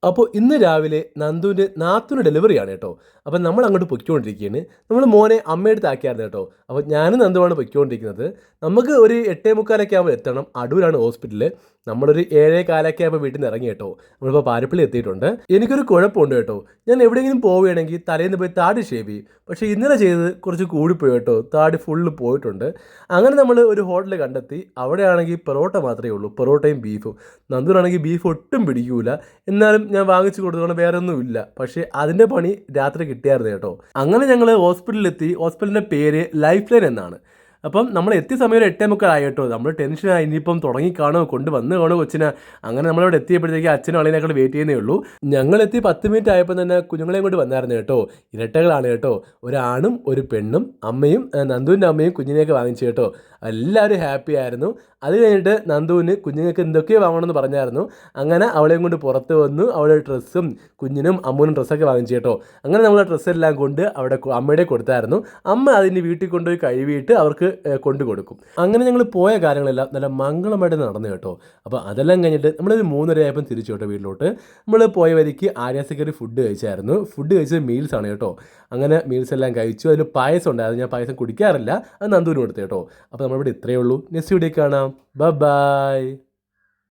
അപ്പോൾ ഇന്ന് രാവിലെ നന്ദുവിൻ്റെ നാത്തൂന് ഡെലിവറിയാണ് കേട്ടോ. അപ്പം നമ്മൾ അങ്ങോട്ട് പൊയ്ക്കൊണ്ടിരിക്കുകയാണ്. നമ്മൾ മോനെ അമ്മയെടുത്ത് ആക്കിയായിരുന്നു കേട്ടോ. അപ്പോൾ ഞാനും നന്ദുവാണ് പൊയ്ക്കൊണ്ടിരിക്കുന്നത്. നമുക്ക് ഒരു 8:45 ആകുമ്പോൾ എത്തണം. അടൂരാണ് ഹോസ്പിറ്റലിൽ. നമ്മളൊരു 7:15 ആകുമ്പോൾ വീട്ടിൽ നിന്ന് ഇറങ്ങി കേട്ടോ. നമ്മളിപ്പോൾ പാരപ്പള്ളി എത്തിയിട്ടുണ്ട്. എനിക്കൊരു കുഴപ്പമുണ്ട് കേട്ടോ. ഞാൻ എവിടെയെങ്കിലും പോവുകയാണെങ്കിൽ തലേന്ന് പോയി താടി ഷേവ് ചെയ്യും. പക്ഷേ ഇന്നലെ ചെയ്തത് കുറച്ച് കൂടിപ്പോയി കേട്ടോ. താടി ഫുള്ള് പോയിട്ടുണ്ട്. അങ്ങനെ നമ്മൾ ഒരു ഹോട്ടൽ കണ്ടെത്തി. അവിടെയാണെങ്കിൽ പൊറോട്ട മാത്രമേ ഉള്ളൂ, പൊറോട്ടയും ബീഫും. നന്ദൂരാണെങ്കിൽ ബീഫ് ഒട്ടും പിടിക്കൂല. എന്നാലും ഞാൻ വാങ്ങിച്ചു കൊടുത്തോണ്ട് വേറെ ഒന്നും ഇല്ല. പക്ഷേ അതിൻ്റെ പണി രാത്രി കിട്ടിയായിരുന്നു കേട്ടോ. അങ്ങനെ ഞങ്ങൾ ഹോസ്പിറ്റലിലെത്തി. ഹോസ്പിറ്റലിൻ്റെ പേര് ലൈഫ് ലൈൻ എന്നാണ്. അപ്പം നമ്മൾ എത്തിയ സമയം ഒരു 8:45 കേട്ടോ. നമ്മൾ ടെൻഷനായി, ഇനിയിപ്പം തുടങ്ങിക്കാണോ, കൊണ്ടുവന്ന് കാണോ കൊച്ചിനെ. അങ്ങനെ നമ്മളവിടെ എത്തിയപ്പോഴത്തേക്ക് അച്ഛനും അളിയനേക്കാൾ വെയിറ്റ് ചെയ്യുന്നേ ഉള്ളൂ. ഞങ്ങളെത്തി 10 മിനിറ്റ് ആയപ്പോൾ തന്നെ കുഞ്ഞുങ്ങളെയും കൊണ്ട് വന്നായിരുന്നു കേട്ടോ. ഇരട്ടകളാണ് കേട്ടോ, ഒരാണും ഒരു പെണ്ണും. അമ്മയും നന്ദുവിൻ്റെ അമ്മയും കുഞ്ഞിനെയൊക്കെ വാങ്ങിച്ചു കേട്ടോ. എല്ലാവരും ഹാപ്പി ആയിരുന്നു. അത് കഴിഞ്ഞിട്ട് നന്ദുവിന് കുഞ്ഞുങ്ങൾക്ക് എന്തൊക്കെയോ വാങ്ങണമെന്ന് പറഞ്ഞായിരുന്നു. അങ്ങനെ അവളെയും കൊണ്ട് പുറത്ത് വന്നു. അവളുടെ ഡ്രസ്സും കുഞ്ഞിനും അമ്മൂനും ഡ്രസ്സൊക്കെ വാങ്ങിച്ചു കേട്ടോ. അങ്ങനെ നമ്മൾ ഡ്രസ്സെല്ലാം കൊണ്ട് അവിടെ അമ്മയുടെ കൊടുത്തായിരുന്നു. അമ്മ അതിന് വീട്ടിൽ കൊണ്ടുപോയി കഴുകിയിട്ട് അവർക്ക് കൊണ്ടു കൊടുക്കും. അങ്ങനെ ഞങ്ങൾ പോയ കാര്യങ്ങളെല്ലാം നല്ല മംഗളമായിട്ട് നടന്നു കേട്ടോ. അപ്പോൾ അതെല്ലാം കഴിഞ്ഞിട്ട് നമ്മളൊരു 3:30 ആയപ്പം തിരിച്ചു കേട്ടോ വീട്ടിലോട്ട്. നമ്മൾ പോയ വരിക്ക് ആര്യാസക്കറി ഫുഡ് കഴിച്ചായിരുന്നു. ഫുഡ് കഴിച്ചത് മീൽസാണ് കേട്ടോ. അങ്ങനെ മീൽസ് എല്ലാം കഴിച്ചു. അതിൽ പായസം ഉണ്ടായിരുന്നു. ഞാൻ പായസം കുടിക്കാറില്ല, അത് നന്ദുവിന് കൊടുത്തു കേട്ടോ. അപ്പോൾ നമ്മളിവിടെ ഇത്രയേ ഉള്ളൂ. നെക്സ്റ്റ് വീഡിയോ കാണാം. ബൈ.